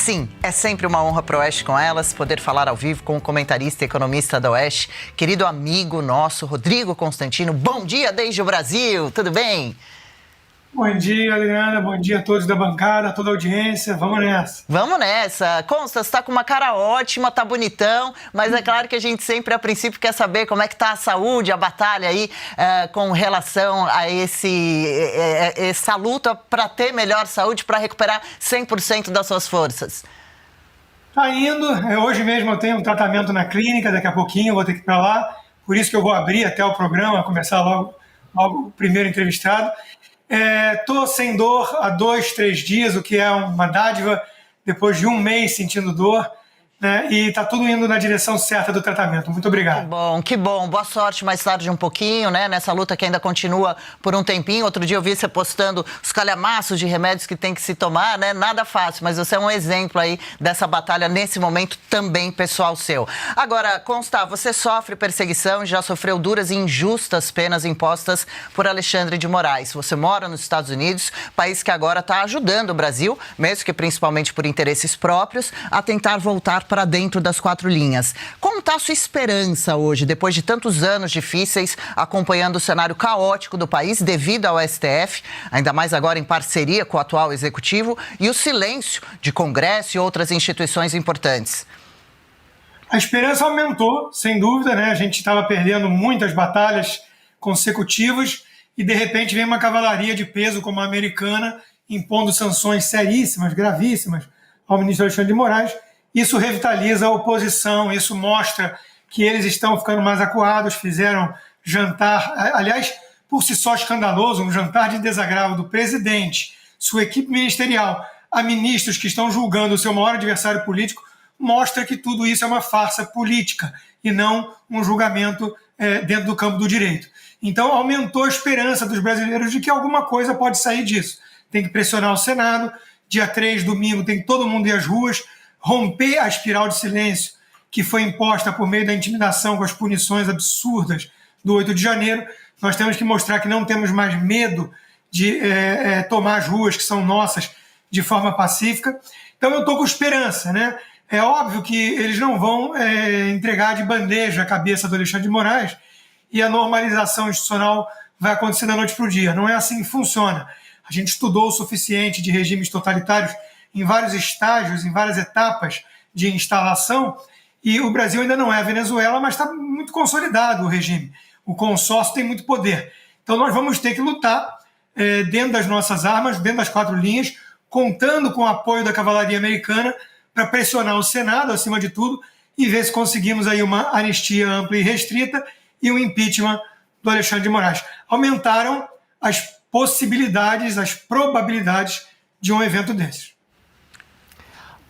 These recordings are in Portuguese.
Sim, é sempre uma honra para o Oeste com elas, poder falar ao vivo com o comentarista e economista da Oeste, querido amigo nosso, Rodrigo Constantino. Bom dia desde o Brasil, tudo bem? Bom dia, Adriana. Bom dia a todos da bancada, a toda a audiência. Vamos nessa. Vamos nessa. Consta, você tá com uma cara ótima, tá bonitão, mas é claro que a gente sempre, a princípio, quer saber como é que tá a saúde, a batalha aí com relação a essa luta para ter melhor saúde, para recuperar 100% das suas forças. Tá indo. Hoje mesmo eu tenho um tratamento na clínica, daqui a pouquinho eu vou ter que ir para lá. Por isso que eu vou abrir até o programa, começar logo o primeiro entrevistado. Estou sem dor há 2, 3 dias, o que é uma dádiva, depois de um mês sentindo dor, né? E está tudo indo na direção certa do tratamento. Muito obrigado. Que bom, que bom. Boa sorte mais tarde um pouquinho, né? Nessa luta que ainda continua por um tempinho. Outro dia eu vi você postando os calhamaços de remédios que tem que se tomar, né? Nada fácil, mas você é um exemplo aí dessa batalha nesse momento também pessoal seu. Agora, Consta, você sofre perseguição e já sofreu duras e injustas penas impostas por Alexandre de Moraes. Você mora nos Estados Unidos, país que agora está ajudando o Brasil, mesmo que principalmente por interesses próprios, a tentar voltar para dentro das 4 linhas. Como está a sua esperança hoje, depois de tantos anos difíceis, acompanhando o cenário caótico do país devido ao STF, ainda mais agora em parceria com o atual executivo, e o silêncio de Congresso e outras instituições importantes? A esperança aumentou, sem dúvida, né? A gente estava perdendo muitas batalhas consecutivas e, de repente, vem uma cavalaria de peso como a americana impondo sanções seríssimas, gravíssimas ao ministro Alexandre de Moraes. Isso revitaliza a oposição, isso mostra que eles estão ficando mais acuados, fizeram jantar, aliás, por si só escandaloso, um jantar de desagravo do presidente, sua equipe ministerial, a ministros que estão julgando o seu maior adversário político, mostra que tudo isso é uma farsa política e não um julgamento dentro do campo do direito. Então, aumentou a esperança dos brasileiros de que alguma coisa pode sair disso. Tem que pressionar o Senado, dia 3, domingo, tem que todo mundo ir às ruas, romper a espiral de silêncio que foi imposta por meio da intimidação com as punições absurdas do 8 de janeiro. Nós temos que mostrar que não temos mais medo de tomar as ruas que são nossas de forma pacífica. Então eu estou com esperança, né? É óbvio que eles não vão entregar de bandeja a cabeça do Alexandre de Moraes e a normalização institucional vai acontecer da noite para o dia. Não é assim que funciona. A gente estudou o suficiente de regimes totalitários em vários estágios, em várias etapas de instalação, e o Brasil ainda não é a Venezuela, mas está muito consolidado o regime. O consórcio tem muito poder. Então nós vamos ter que lutar dentro das nossas armas, dentro das 4 linhas, contando com o apoio da cavalaria americana para pressionar o Senado, acima de tudo, e ver se conseguimos aí uma anistia ampla e restrita e um impeachment do Alexandre de Moraes. Aumentaram as possibilidades, as probabilidades de um evento desses.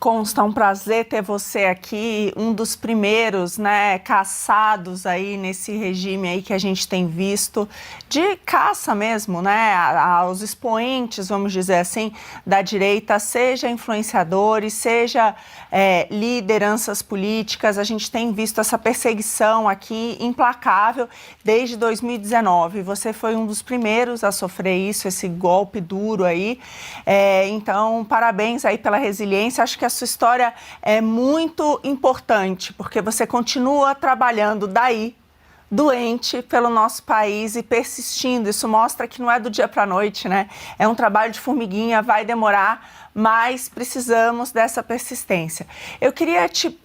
Consta, um prazer ter você aqui, um dos primeiros, né, caçados aí nesse regime aí que a gente tem visto, de caça mesmo, né, aos expoentes, vamos dizer assim, da direita, seja influenciadores, seja lideranças políticas. A gente tem visto essa perseguição aqui implacável desde 2019. Você foi um dos primeiros a sofrer isso, esse golpe duro aí. Então, parabéns aí pela resiliência. Acho que a sua história é muito importante, porque você continua trabalhando daí, doente pelo nosso país e persistindo. Isso mostra que não é do dia para a noite, né? É um trabalho de formiguinha, vai demorar, mas precisamos dessa persistência. Eu queria te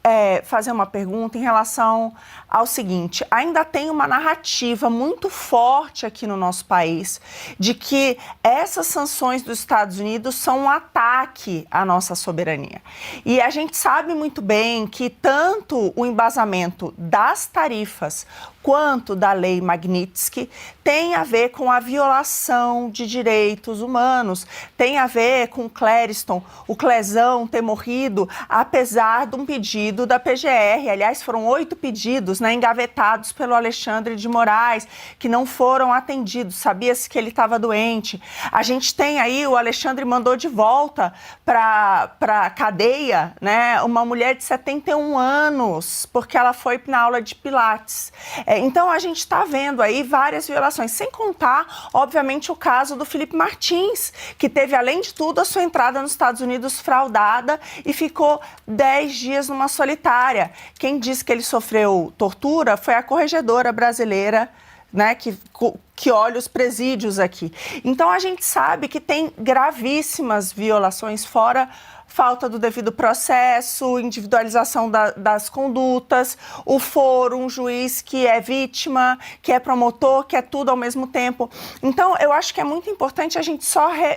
fazer uma pergunta em relação ao seguinte: ainda tem uma narrativa muito forte aqui no nosso país de que essas sanções dos Estados Unidos são um ataque à nossa soberania. E a gente sabe muito bem que tanto o embasamento das tarifas quanto da lei Magnitsky tem a ver com a violação de direitos humanos, tem a ver com o Clezão ter morrido apesar de um pedido da PGR. Aliás, foram 8 pedidos, né, engavetados pelo Alexandre de Moraes, que não foram atendidos. Sabia-se que ele estava doente. A gente tem aí, o Alexandre mandou de volta para a cadeia, né, uma mulher de 71 anos, porque ela foi na aula de Pilates. Então, a gente está vendo aí várias violações, sem contar, obviamente, o caso do Felipe Martins, que teve, além de tudo, a sua entrada nos Estados Unidos fraudada e ficou 10 dias numa solitária. Quem disse que ele sofreu tortura foi a corregedora brasileira, né, que olha os presídios aqui. Então, a gente sabe que tem gravíssimas violações, fora falta do devido processo, individualização das condutas, o foro, um juiz que é vítima, que é promotor, que é tudo ao mesmo tempo. Então, eu acho que é muito importante a gente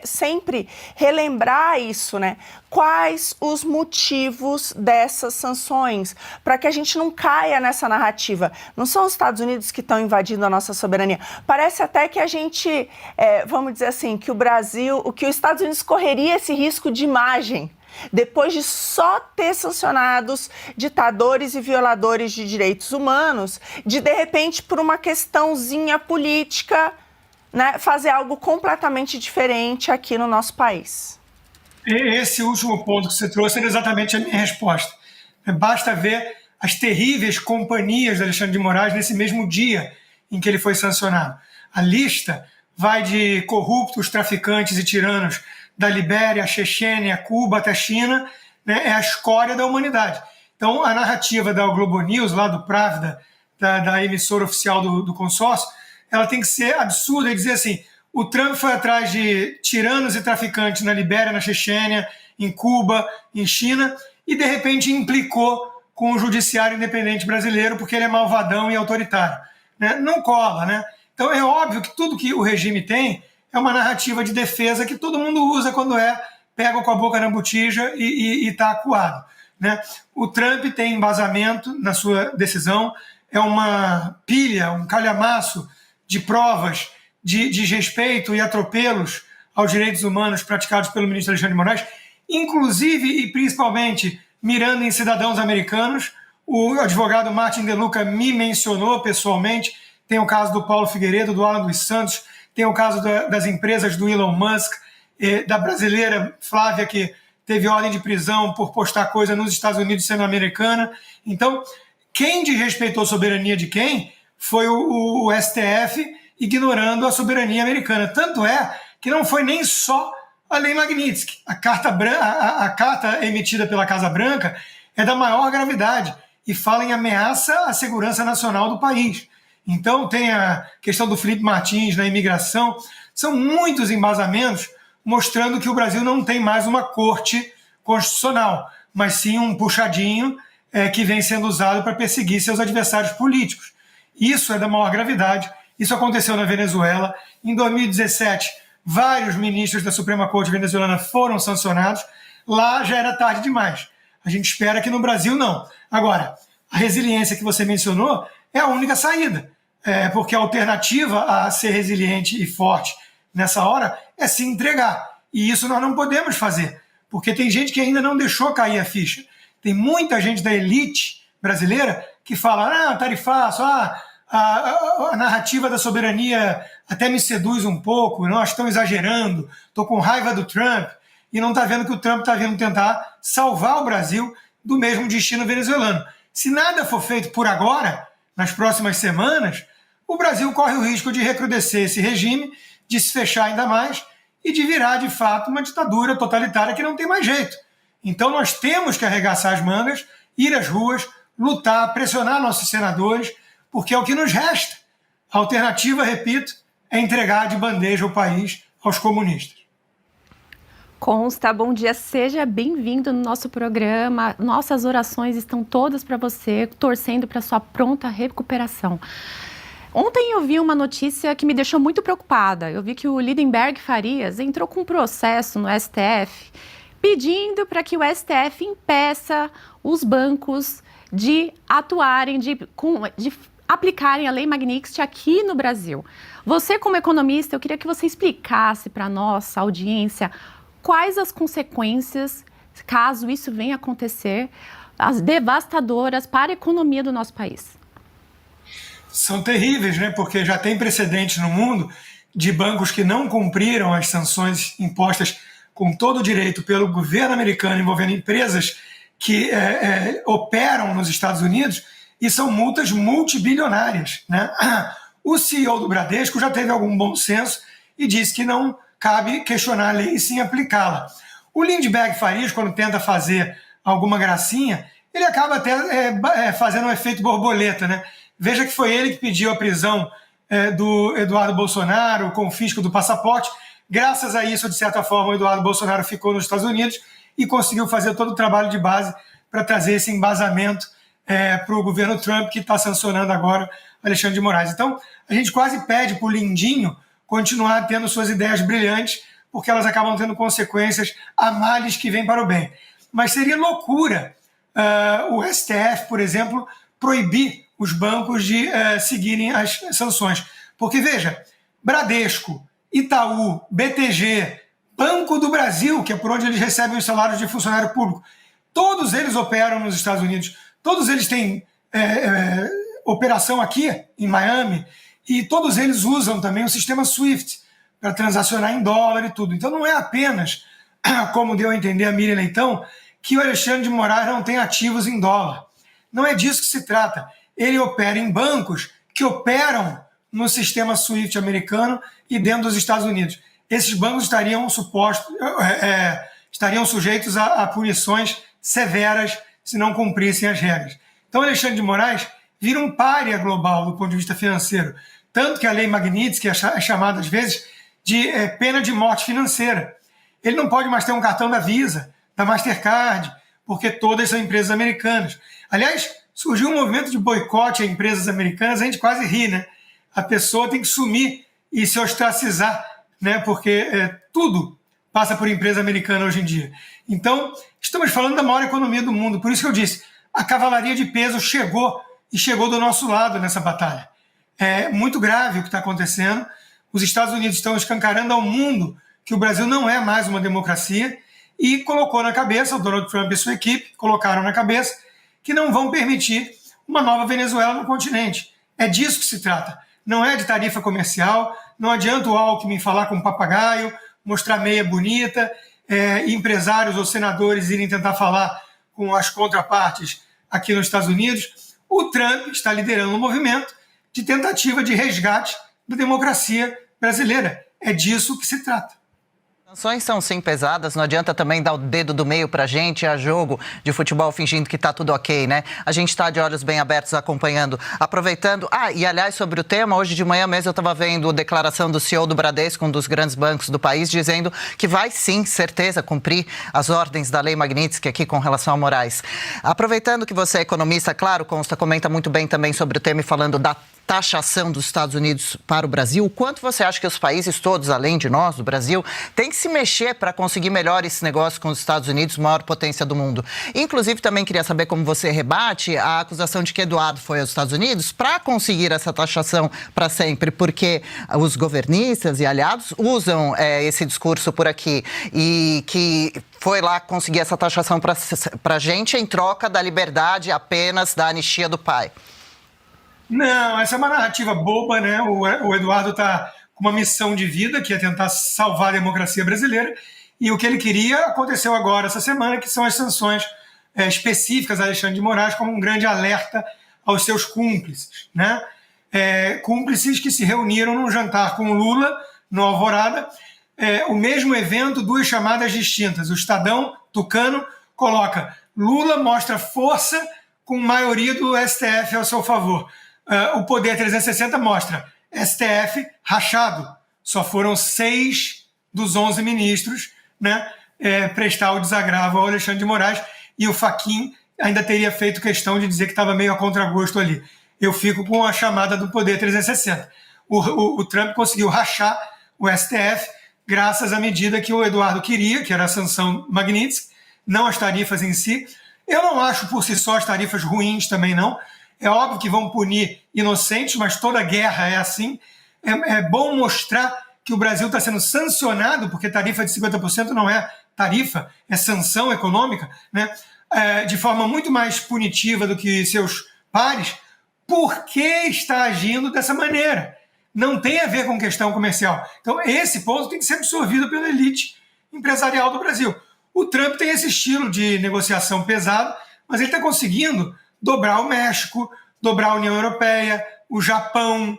sempre relembrar isso, né? Quais os motivos dessas sanções, para que a gente não caia nessa narrativa. Não são os Estados Unidos que estão invadindo a nossa soberania. Parece até que a gente, vamos dizer assim, que os Estados Unidos correria esse risco de imagem, depois de só ter sancionados ditadores e violadores de direitos humanos, de repente, por uma questãozinha política, né, fazer algo completamente diferente aqui no nosso país. Esse último ponto que você trouxe era exatamente a minha resposta. Basta ver as terríveis companhias de Alexandre de Moraes nesse mesmo dia em que ele foi sancionado. A lista vai de corruptos, traficantes e tiranos da Libéria, a Chechênia, Cuba, até a China, né, é a escória da humanidade. Então, a narrativa da Globo News, lá do Pravda, da emissora oficial do consórcio, ela tem que ser absurda e dizer assim: o Trump foi atrás de tiranos e traficantes na Libéria, na Chechênia, em Cuba, em China, e de repente implicou com o judiciário independente brasileiro porque ele é malvadão e autoritário. Né? Não cola, né? Então é óbvio que tudo que o regime tem é uma narrativa de defesa que todo mundo usa quando pega com a boca na botija e está acuado. Né? O Trump tem embasamento na sua decisão, é uma pilha, um calhamaço de provas de desrespeito e atropelos aos direitos humanos praticados pelo ministro Alexandre de Moraes, inclusive e principalmente mirando em cidadãos americanos. O advogado Martin De Luca me mencionou pessoalmente, tem o caso do Paulo Figueiredo, do Alan dos Santos, tem o caso das empresas do Elon Musk, da brasileira Flávia, que teve ordem de prisão por postar coisa nos Estados Unidos sendo americana. Então, quem desrespeitou a soberania de quem foi o STF, ignorando a soberania americana. Tanto é que não foi nem só a Lei Magnitsky. A carta emitida pela Casa Branca é da maior gravidade e fala em ameaça à segurança nacional do país. Então tem a questão do Felipe Martins na imigração. São muitos embasamentos mostrando que o Brasil não tem mais uma corte constitucional, mas sim um puxadinho que vem sendo usado para perseguir seus adversários políticos. Isso é da maior gravidade. Isso aconteceu na Venezuela. Em 2017, vários ministros da Suprema Corte venezuelana foram sancionados. Lá já era tarde demais. A gente espera que no Brasil não. Agora, a resiliência que você mencionou é a única saída. Porque a alternativa a ser resiliente e forte nessa hora é se entregar. E isso nós não podemos fazer, porque tem gente que ainda não deixou cair a ficha. Tem muita gente da elite brasileira que fala, tarifaço, a narrativa da soberania até me seduz um pouco, nós estamos exagerando, estou com raiva do Trump, e não está vendo que o Trump está vindo tentar salvar o Brasil do mesmo destino venezuelano. Se nada for feito por agora, nas próximas semanas, o Brasil corre o risco de recrudescer esse regime, de se fechar ainda mais e de virar, de fato, uma ditadura totalitária que não tem mais jeito. Então nós temos que arregaçar as mangas, ir às ruas, lutar, pressionar nossos senadores, porque é o que nos resta. A alternativa, repito, é entregar de bandeja o país aos comunistas. Consta, bom dia, seja bem-vindo no nosso programa. Nossas orações estão todas para você, torcendo para sua pronta recuperação. Ontem eu vi uma notícia que me deixou muito preocupada. Eu vi que o Lindenberg Farias entrou com um processo no STF pedindo para que o STF impeça os bancos de atuarem, de aplicarem a Lei Magnitsky aqui no Brasil. Você, como economista, eu queria que você explicasse para a nossa audiência quais as consequências, caso isso venha a acontecer, as devastadoras para a economia do nosso país. São terríveis, né? Porque já tem precedentes no mundo de bancos que não cumpriram as sanções impostas com todo o direito pelo governo americano envolvendo empresas que operam nos Estados Unidos, e são multas multibilionárias, né? O CEO do Bradesco já teve algum bom senso e disse que não cabe questionar a lei e sim aplicá-la. O Lindbergh Farias, quando tenta fazer alguma gracinha, ele acaba até fazendo um efeito borboleta, né? Veja que foi ele que pediu a prisão do Eduardo Bolsonaro, o confisco do passaporte. Graças a isso, de certa forma, o Eduardo Bolsonaro ficou nos Estados Unidos e conseguiu fazer todo o trabalho de base para trazer esse embasamento para o governo Trump, que está sancionando agora Alexandre de Moraes. Então, a gente quase pede para o Lindinho continuar tendo suas ideias brilhantes, porque elas acabam tendo consequências a males que vêm para o bem. Mas seria loucura o STF, por exemplo, proibir os bancos de seguirem as sanções. Porque, veja, Bradesco, Itaú, BTG, Banco do Brasil, que é por onde eles recebem os salários de funcionário público, todos eles operam nos Estados Unidos, todos eles têm operação aqui em Miami, e todos eles usam também o sistema SWIFT para transacionar em dólar e tudo. Então não é apenas, como deu a entender a Miriam Leitão, que o Alexandre de Moraes não tem ativos em dólar. Não é disso que se trata. Ele opera em bancos que operam no sistema SWIFT americano e dentro dos Estados Unidos. Esses bancos estariam sujeitos a punições severas se não cumprissem as regras. Então, Alexandre de Moraes vira um pária global do ponto de vista financeiro. Tanto que a lei Magnitsky é chamada, às vezes, de pena de morte financeira. Ele não pode mais ter um cartão da Visa, da Mastercard, porque todas são empresas americanas. Aliás, surgiu um movimento de boicote a empresas americanas, a gente quase ri, né? A pessoa tem que sumir e se ostracizar, né? Porque tudo passa por empresa americana hoje em dia. Então, estamos falando da maior economia do mundo. Por isso que eu disse, a cavalaria de peso chegou do nosso lado nessa batalha. É muito grave o que está acontecendo. Os Estados Unidos estão escancarando ao mundo que o Brasil não é mais uma democracia e colocou na cabeça, o Donald Trump e sua equipe colocaram na cabeça que não vão permitir uma nova Venezuela no continente. É disso que se trata. Não é de tarifa comercial, não adianta o Alckmin falar com um papagaio, mostrar meia bonita, empresários ou senadores irem tentar falar com as contrapartes aqui nos Estados Unidos. O Trump está liderando um movimento de tentativa de resgate da democracia brasileira. É disso que se trata. Sanções são sim pesadas, não adianta também dar o dedo do meio pra gente a jogo de futebol fingindo que tá tudo ok, né? A gente está de olhos bem abertos acompanhando, aproveitando. E aliás, sobre o tema, hoje de manhã mesmo eu estava vendo a declaração do CEO do Bradesco, um dos grandes bancos do país, dizendo que vai sim, certeza, cumprir as ordens da lei Magnitsky aqui com relação a Moraes. Aproveitando que você é economista, claro, Consta, comenta muito bem também sobre o tema e falando da taxação dos Estados Unidos para o Brasil, o quanto você acha que os países todos, além de nós, do Brasil, têm que se mexer para conseguir melhor esse negócio com os Estados Unidos, maior potência do mundo? Inclusive, também queria saber como você rebate a acusação de que Eduardo foi aos Estados Unidos para conseguir essa taxação para sempre, porque os governistas e aliados usam esse discurso por aqui e que foi lá conseguir essa taxação para a gente em troca da liberdade apenas da anistia do pai. Não, essa é uma narrativa boba, né? O Eduardo está com uma missão de vida, que é tentar salvar a democracia brasileira, e o que ele queria aconteceu agora, essa semana, que são as sanções específicas a Alexandre de Moraes, como um grande alerta aos seus cúmplices, né? Cúmplices que se reuniram num jantar com o Lula, no Alvorada, o mesmo evento, duas chamadas distintas. O Estadão Tucano coloca: Lula mostra força com maioria do STF ao seu favor. O Poder 360 mostra STF rachado. Só foram 6 dos 11 ministros, né, prestar o desagravo ao Alexandre de Moraes, e o Fachin ainda teria feito questão de dizer que estava meio a contragosto ali. Eu fico com a chamada do Poder 360. O Trump conseguiu rachar o STF graças à medida que o Eduardo queria, que era a sanção Magnitsky, não as tarifas em si. Eu não acho por si só as tarifas ruins também, não. É óbvio que vão punir inocentes, mas toda guerra é assim. É bom mostrar que o Brasil está sendo sancionado, porque tarifa de 50% não é tarifa, é sanção econômica, né? De forma muito mais punitiva do que seus pares. Por que está agindo dessa maneira? Não tem a ver com questão comercial. Então, esse ponto tem que ser absorvido pela elite empresarial do Brasil. O Trump tem esse estilo de negociação pesado, mas ele está conseguindo dobrar o México, dobrar a União Europeia, o Japão,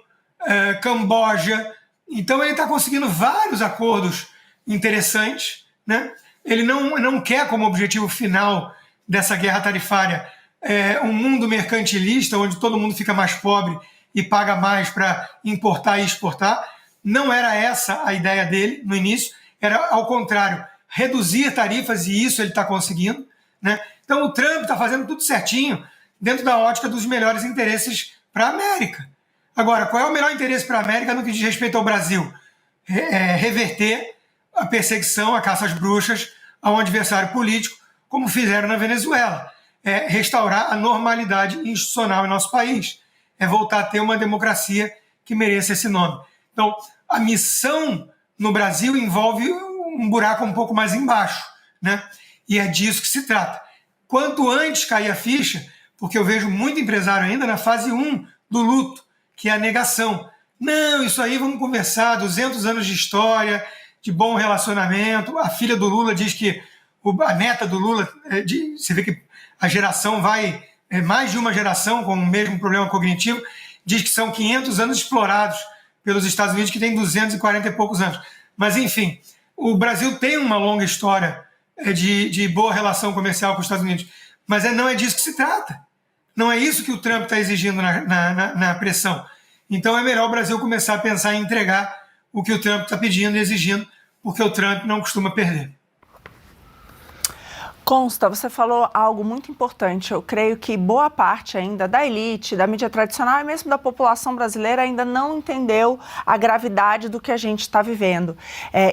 Camboja. Então ele está conseguindo vários acordos interessantes, né? ele não quer como objetivo final dessa guerra tarifária um mundo mercantilista, onde todo mundo fica mais pobre e paga mais para importar e exportar. Não era essa a ideia dele no início, era ao contrário, reduzir tarifas, e isso ele está conseguindo, né? Então o Trump está fazendo tudo certinho dentro da ótica dos melhores interesses para a América. Agora, qual é o melhor interesse para a América no que diz respeito ao Brasil? Reverter a perseguição, a caça às bruxas a um adversário político, como fizeram na Venezuela. Restaurar a normalidade institucional em nosso país. Voltar a ter uma democracia que mereça esse nome. Então, a missão no Brasil envolve um buraco um pouco mais embaixo, né? E é disso que se trata. Quanto antes cair a ficha, porque eu vejo muito empresário ainda na fase 1 do luto, que é a negação. Não, isso aí vamos conversar, 200 anos de história, de bom relacionamento. A filha do Lula diz que, a neta do Lula, você vê que a geração vai, mais de uma geração com o mesmo problema cognitivo, diz que são 500 anos explorados pelos Estados Unidos, que tem 240 e poucos anos. Mas, enfim, o Brasil tem uma longa história de boa relação comercial com os Estados Unidos, mas não é disso que se trata. Não é isso que o Trump está exigindo na pressão. Então é melhor o Brasil começar a pensar em entregar o que o Trump está pedindo e exigindo, porque o Trump não costuma perder. Consta, você falou algo muito importante. Eu creio que boa parte ainda da elite, da mídia tradicional e mesmo da população brasileira ainda não entendeu a gravidade do que a gente está vivendo.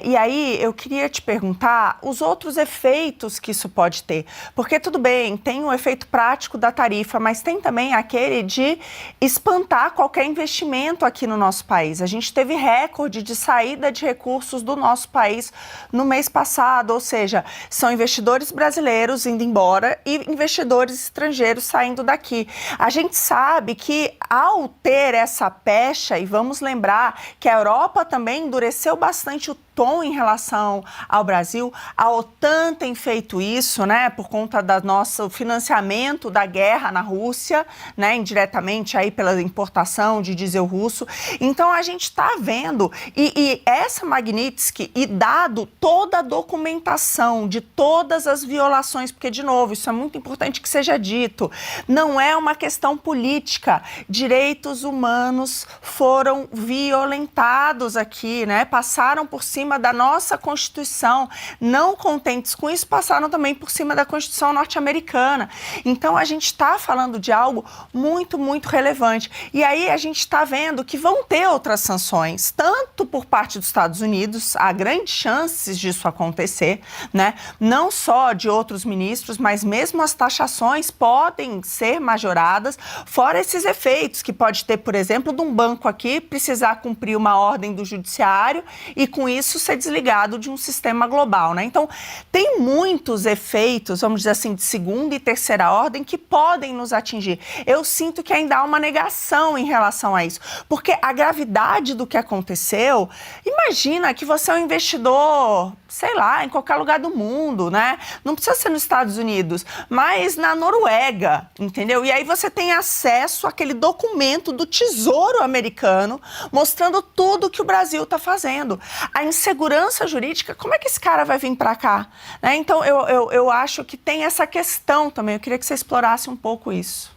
E aí eu queria te perguntar os outros efeitos que isso pode ter. Porque tudo bem, tem o efeito prático da tarifa, mas tem também aquele de espantar qualquer investimento aqui no nosso país. A gente teve recorde de saída de recursos do nosso país no mês passado, ou seja, são investidores brasileiros indo embora e investidores estrangeiros saindo daqui. A gente sabe que ao ter essa pecha, e vamos lembrar que a Europa também endureceu bastante o tom em relação ao Brasil, a OTAN tem feito isso, né, por conta do nosso financiamento da guerra na Rússia, né, indiretamente aí pela importação de diesel russo. Então a gente está vendo, e essa Magnitsky, e dado toda a documentação de todas as violações, porque de novo, isso é muito importante que seja dito, não é uma questão política, direitos humanos foram violentados aqui, né, passaram por cima da nossa Constituição, não contentes com isso, passaram também por cima da Constituição norte-americana. Então a gente está falando de algo muito, muito relevante. E aí a gente está vendo que vão ter outras sanções, tanto por parte dos Estados Unidos, há grandes chances disso acontecer, né? Não só de outros ministros, mas mesmo as taxações podem ser majoradas, fora esses efeitos que pode ter, por exemplo, de um banco aqui precisar cumprir uma ordem do judiciário e com isso ser desligado de um sistema global, né? Então, tem muitos efeitos, vamos dizer assim, de segunda e terceira ordem que podem nos atingir. Eu sinto que ainda há uma negação em relação a isso, porque a gravidade do que aconteceu, imagina que você é um investidor, sei lá, em qualquer lugar do mundo, né? Não precisa ser nos Estados Unidos, mas na Noruega, entendeu? E aí você tem acesso àquele documento do Tesouro americano mostrando tudo que o Brasil está fazendo. A insegurança jurídica, como é que esse cara vai vir para cá? Né? Então, eu acho que tem essa questão também. Eu queria que você explorasse um pouco isso.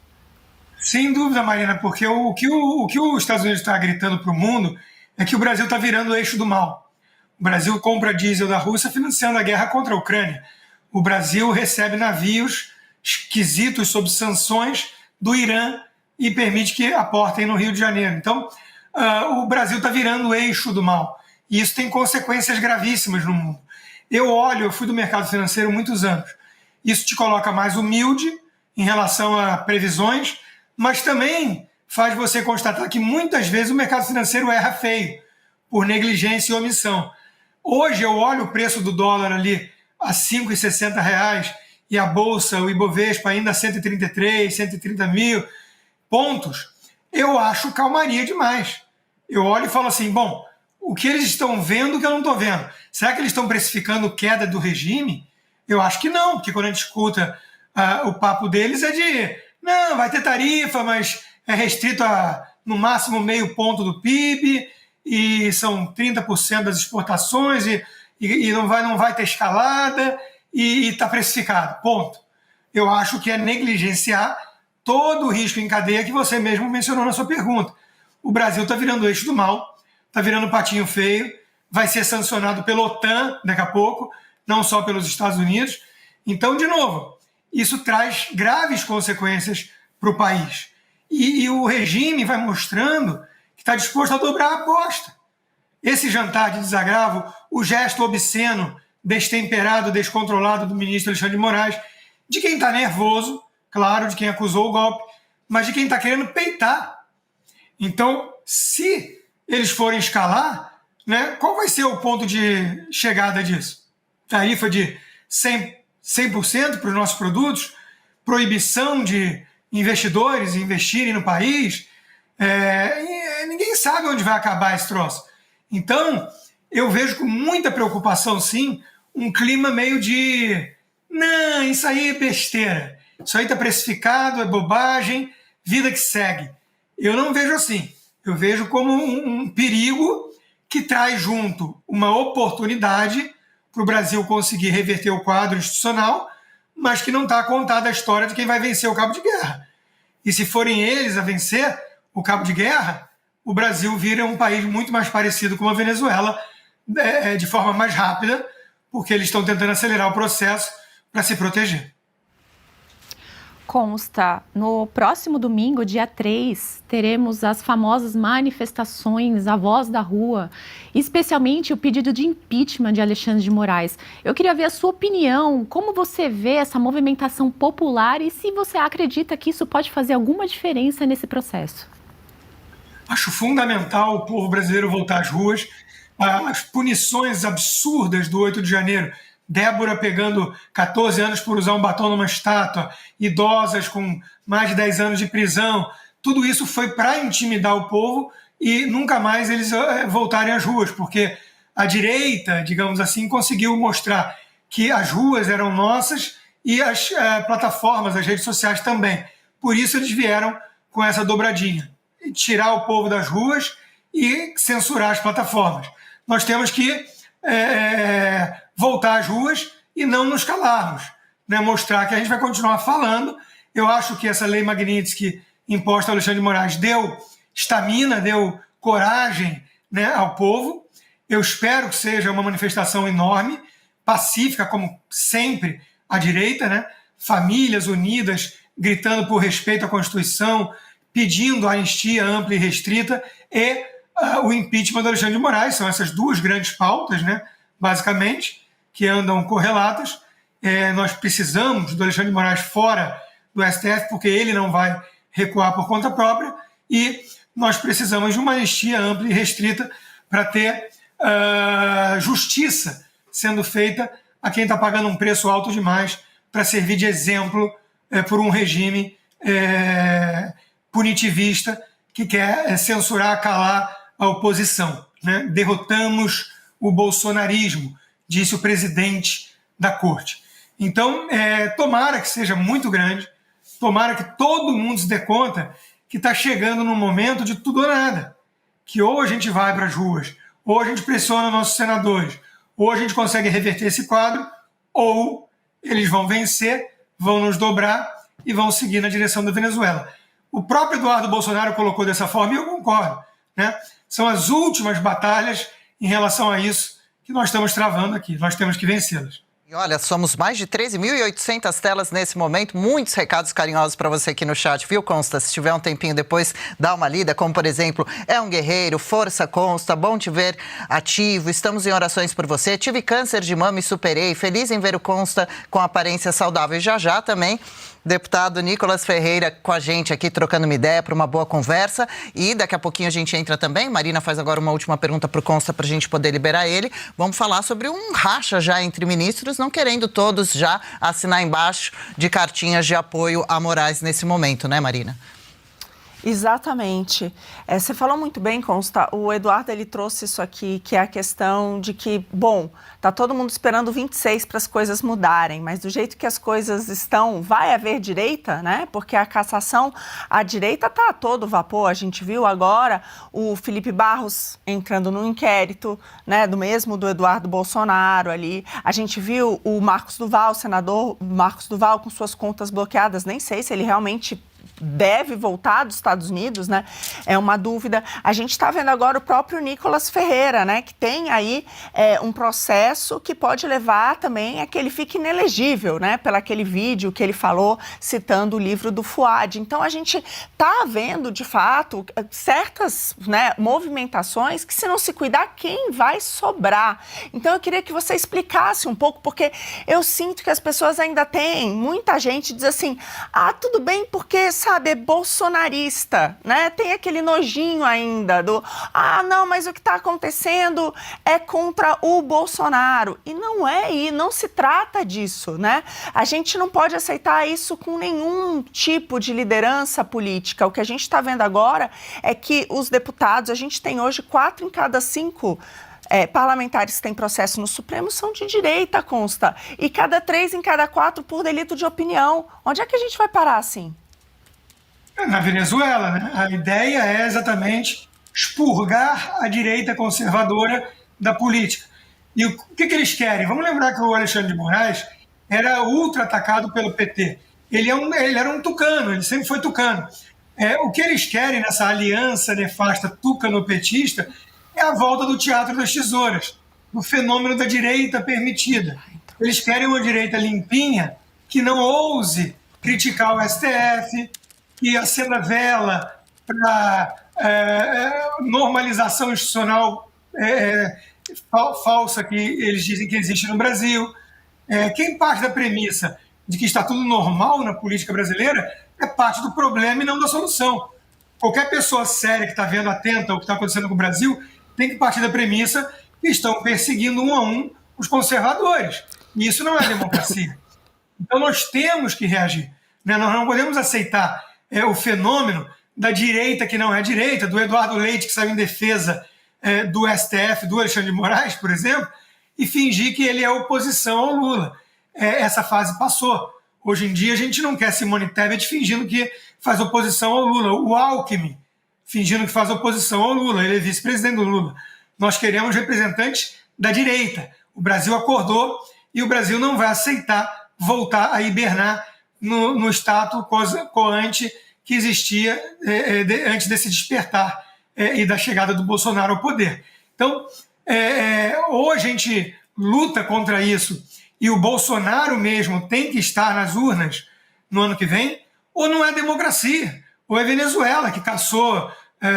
Sem dúvida, Marina, porque o que os Estados Unidos está gritando para o mundo é que o Brasil está virando o eixo do mal. O Brasil compra diesel da Rússia financiando a guerra contra a Ucrânia. O Brasil recebe navios esquisitos sob sanções do Irã e permite que aportem no Rio de Janeiro. Então, o Brasil está virando o eixo do mal. E isso tem consequências gravíssimas no mundo. Eu fui do mercado financeiro há muitos anos. Isso te coloca mais humilde em relação a previsões, mas também faz você constatar que muitas vezes o mercado financeiro erra feio, por negligência e omissão. Hoje eu olho o preço do dólar ali a R$ 5,60 e a Bolsa, o Ibovespa, ainda a 133, 130 mil pontos. Eu acho calmaria demais. Eu olho e falo assim, bom, o que eles estão vendo que eu não estou vendo? Será que eles estão precificando queda do regime? Eu acho que não, porque quando a gente escuta o papo deles é de, não, vai ter tarifa, mas é restrito a, no máximo, 0,5 ponto do PIB, e são 30% das exportações, e não vai ter escalada e está precificado. Ponto. Eu acho que é negligenciar todo o risco em cadeia que você mesmo mencionou na sua pergunta. O Brasil está virando o eixo do mal, está virando patinho feio, vai ser sancionado pela OTAN daqui a pouco, não só pelos Estados Unidos. Então, de novo, isso traz graves consequências para o país. E o regime vai mostrando que está disposto a dobrar a aposta. Esse jantar de desagravo, o gesto obsceno, destemperado, descontrolado do ministro Alexandre de Moraes, de quem está nervoso, claro, de quem acusou o golpe, mas de quem está querendo peitar. Então, se eles forem escalar, né, qual vai ser o ponto de chegada disso? Tarifa de 100% para os nossos produtos? Proibição de investidores investirem no país? Ninguém sabe onde vai acabar esse troço. Então, eu vejo com muita preocupação, sim, um clima meio de... Não, isso aí é besteira. Isso aí está precificado, é bobagem, vida que segue. Eu não vejo assim. Eu vejo como um perigo que traz junto uma oportunidade para o Brasil conseguir reverter o quadro institucional, mas que não está contada a história de quem vai vencer o cabo de guerra. E se forem eles a vencer o cabo de guerra, o Brasil vira um país muito mais parecido com a Venezuela, de forma mais rápida, porque eles estão tentando acelerar o processo para se proteger. Consta, no próximo domingo, dia 3, teremos as famosas manifestações, a voz da rua, especialmente o pedido de impeachment de Alexandre de Moraes. Eu queria ver a sua opinião, como você vê essa movimentação popular e se você acredita que isso pode fazer alguma diferença nesse processo. Acho fundamental o povo brasileiro voltar às ruas. As punições absurdas do 8 de janeiro, Débora pegando 14 anos por usar um batom numa estátua, idosas com mais de 10 anos de prisão, tudo isso foi para intimidar o povo e nunca mais eles voltarem às ruas, porque a direita, digamos assim, conseguiu mostrar que as ruas eram nossas e as plataformas, as redes sociais também. Por isso eles vieram com essa dobradinha, tirar o povo das ruas e censurar as plataformas. Nós temos que voltar às ruas e não nos calarmos, né? Mostrar que a gente vai continuar falando. Eu acho que essa lei Magnitsky imposta ao Alexandre de Moraes deu estamina, deu coragem, né, ao povo. Eu espero que seja uma manifestação enorme, pacífica, como sempre a direita, né? Famílias unidas, gritando por respeito à Constituição, pedindo a anistia ampla e restrita e o impeachment do Alexandre de Moraes. São essas duas grandes pautas, né, basicamente, que andam correlatas. Nós precisamos do Alexandre de Moraes fora do STF, porque ele não vai recuar por conta própria, e nós precisamos de uma anistia ampla e restrita para ter justiça sendo feita a quem está pagando um preço alto demais para servir de exemplo por um regime punitivista que quer censurar, calar a oposição, né? Derrotamos o bolsonarismo, disse o presidente da corte. Então, tomara que seja muito grande, tomara que todo mundo se dê conta que está chegando num momento de tudo ou nada, que ou a gente vai para as ruas, ou a gente pressiona nossos senadores, ou a gente consegue reverter esse quadro, ou eles vão vencer, vão nos dobrar e vão seguir na direção da Venezuela. O próprio Eduardo Bolsonaro colocou dessa forma e eu concordo, né? São as últimas batalhas em relação a isso que nós estamos travando aqui. Nós temos que vencê-las. E olha, somos mais de 13.800 telas nesse momento, muitos recados carinhosos para você aqui no chat, viu, Consta? Se tiver um tempinho depois, dá uma lida, como por exemplo, é um guerreiro, força Consta, bom te ver ativo, estamos em orações por você, tive câncer de mama e superei, feliz em ver o Consta com aparência saudável. E já também, deputado Nicolas Ferreira com a gente aqui, trocando uma ideia para uma boa conversa, e daqui a pouquinho a gente entra também, Marina faz agora uma última pergunta para o Consta para a gente poder liberar ele, vamos falar sobre um racha já entre ministros, não querendo todos já assinar embaixo de cartinhas de apoio a Moraes nesse momento, né, Marina? Exatamente. Você falou muito bem, Consta. O Eduardo, ele trouxe isso aqui, que é a questão de que, bom, tá todo mundo esperando 26 para as coisas mudarem, mas do jeito que as coisas estão, vai haver direita, né? Porque a cassação, a direita tá a todo vapor. A gente viu agora o Felipe Barros entrando no inquérito, né? Do Eduardo Bolsonaro ali. A gente viu o Marcos Duval, o senador Marcos Duval, com suas contas bloqueadas. Nem sei se ele realmente deve voltar dos Estados Unidos, né? É uma dúvida. A gente está vendo agora o próprio Nicolas Ferreira, né? Que tem aí um processo que pode levar também a que ele fique inelegível, né? Pelo aquele vídeo que ele falou citando o livro do Fuad. Então a gente está vendo, de fato, certas, né, movimentações que, se não se cuidar, quem vai sobrar? Então eu queria que você explicasse um pouco, porque eu sinto que as pessoas ainda têm, muita gente diz assim, tudo bem, porque sabe, é bolsonarista, né? Tem aquele nojinho ainda do, não, mas o que está acontecendo é contra o Bolsonaro. E não é, e não se trata disso, né? A gente não pode aceitar isso com nenhum tipo de liderança política. O que a gente está vendo agora é que os deputados, a gente tem hoje 4 em cada 5 parlamentares que têm processo no Supremo são de direita, Consta. E cada 3 em cada 4 por delito de opinião. Onde é que a gente vai parar assim? Na Venezuela, né? A ideia é exatamente expurgar a direita conservadora da política. E o que eles querem? Vamos lembrar que o Alexandre de Moraes era ultra atacado pelo PT. Ele era um tucano, ele sempre foi tucano. O que eles querem nessa aliança nefasta tucano-petista é a volta do teatro das tesouras, do fenômeno da direita permitida. Eles querem uma direita limpinha que não ouse criticar o STF, que acenda vela para normalização institucional falsa que eles dizem que existe no Brasil. Quem parte da premissa de que está tudo normal na política brasileira é parte do problema e não da solução. Qualquer pessoa séria que está vendo atenta ao que está acontecendo com o Brasil tem que partir da premissa que estão perseguindo um a um os conservadores. E isso não é democracia. Então nós temos que reagir, né? Nós não podemos aceitar o fenômeno da direita que não é direita, do Eduardo Leite que saiu em defesa do STF, do Alexandre de Moraes, por exemplo, e fingir que ele é oposição ao Lula. Essa fase passou. Hoje em dia a gente não quer Simone Tebet fingindo que faz oposição ao Lula. O Alckmin fingindo que faz oposição ao Lula, ele é vice-presidente do Lula. Nós queremos representantes da direita. O Brasil acordou e o Brasil não vai aceitar voltar a hibernar no status quo ante que existia antes desse despertar e da chegada do Bolsonaro ao poder. Então, ou a gente luta contra isso e o Bolsonaro mesmo tem que estar nas urnas no ano que vem, ou não é democracia, ou é Venezuela, que caçou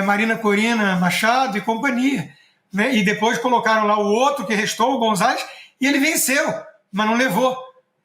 Marina Corina Machado e companhia, né? E depois colocaram lá o outro que restou, o González, e ele venceu, mas não levou.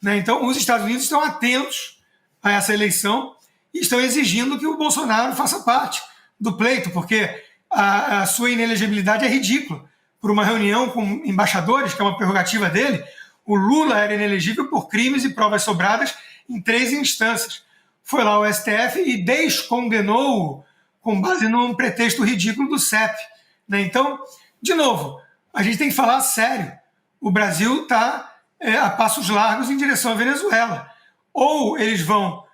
Né? Então, os Estados Unidos estão atentos a essa eleição e estão exigindo que o Bolsonaro faça parte do pleito, porque a sua inelegibilidade é ridícula. Por uma reunião com embaixadores, que é uma prerrogativa dele, o Lula era inelegível por crimes e provas sobradas em 3 instâncias. Foi lá o STF e descondenou-o com base num pretexto ridículo do CEP. Né? Então, de novo, a gente tem que falar sério. O Brasil está a passos largos em direção à Venezuela. Ou eles vão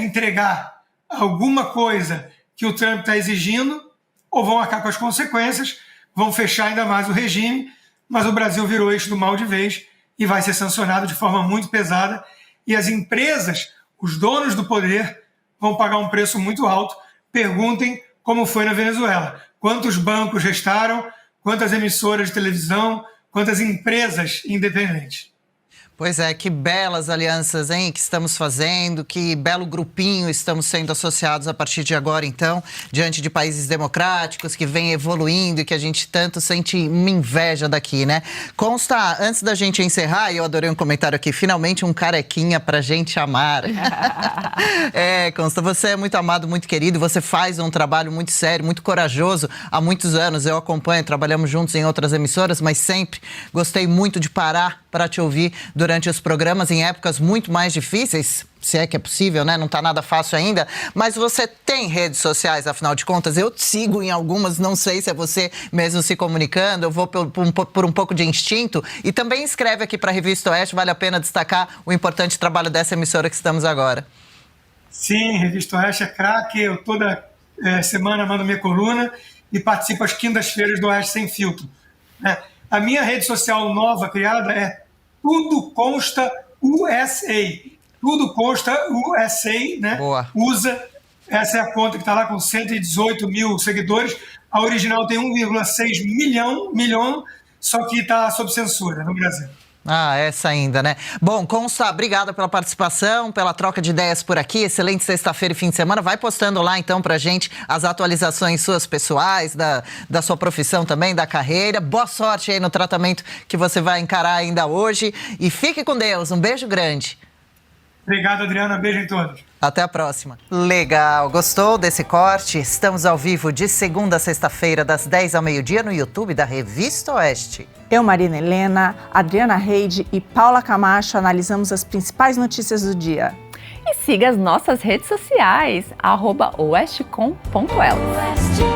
entregar alguma coisa que o Trump está exigindo, ou vão arcar com as consequências, vão fechar ainda mais o regime, mas o Brasil virou eixo do mal de vez e vai ser sancionado de forma muito pesada. E as empresas, os donos do poder, vão pagar um preço muito alto. Perguntem como foi na Venezuela. Quantos bancos restaram, quantas emissoras de televisão, quantas empresas independentes. Pois é, que belas alianças, hein, que estamos fazendo, que belo grupinho estamos sendo associados a partir de agora, então, diante de países democráticos que vêm evoluindo e que a gente tanto sente uma inveja daqui, né? Consta, antes da gente encerrar, e eu adorei um comentário aqui, finalmente um carequinha pra gente amar. Consta, você é muito amado, muito querido, você faz um trabalho muito sério, muito corajoso há muitos anos, eu acompanho, trabalhamos juntos em outras emissoras, mas sempre gostei muito de parar para te ouvir durante os programas em épocas muito mais difíceis, se é que é possível, né? Não está nada fácil ainda. Mas você tem redes sociais, afinal de contas? Eu te sigo em algumas, não sei se é você mesmo se comunicando, eu vou por um pouco de instinto. E também escreve aqui para a Revista Oeste, vale a pena destacar o importante trabalho dessa emissora que estamos agora. Sim, Revista Oeste é craque, eu toda semana mando minha coluna e participo às quintas-feiras do Oeste Sem Filtro. A minha rede social nova criada é Tudo Consta USA. Tudo Consta USA, né? Boa. USA, essa é a conta que está lá com 118 mil seguidores. A original tem 1,6 milhão, só que está sob censura no Brasil. Ah, essa ainda, né? Bom, Consta, obrigada pela participação, pela troca de ideias por aqui. Excelente sexta-feira e fim de semana. Vai postando lá, então, pra gente as atualizações suas pessoais, da sua profissão também, da carreira. Boa sorte aí no tratamento que você vai encarar ainda hoje. E fique com Deus. Um beijo grande. Obrigado, Adriana. Beijo em todos. Até a próxima. Legal. Gostou desse corte? Estamos ao vivo de segunda a sexta-feira, das 10 ao meio-dia, no YouTube da Revista Oeste. Eu, Marina Helena, Adriana Reide e Paula Camacho analisamos as principais notícias do dia. E siga as nossas redes sociais, @oestecom.elas.